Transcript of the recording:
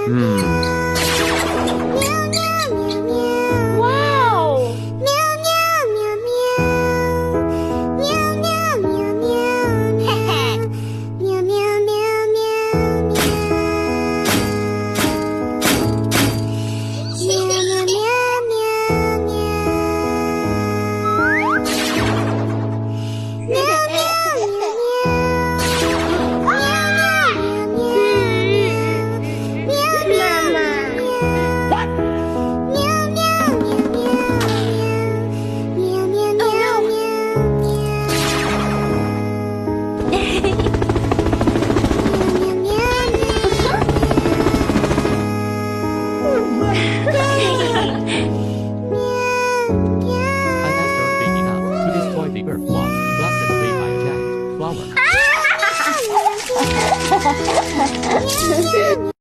Wow! An Esther waking up to destroy the earth was blasted away by a giant flower.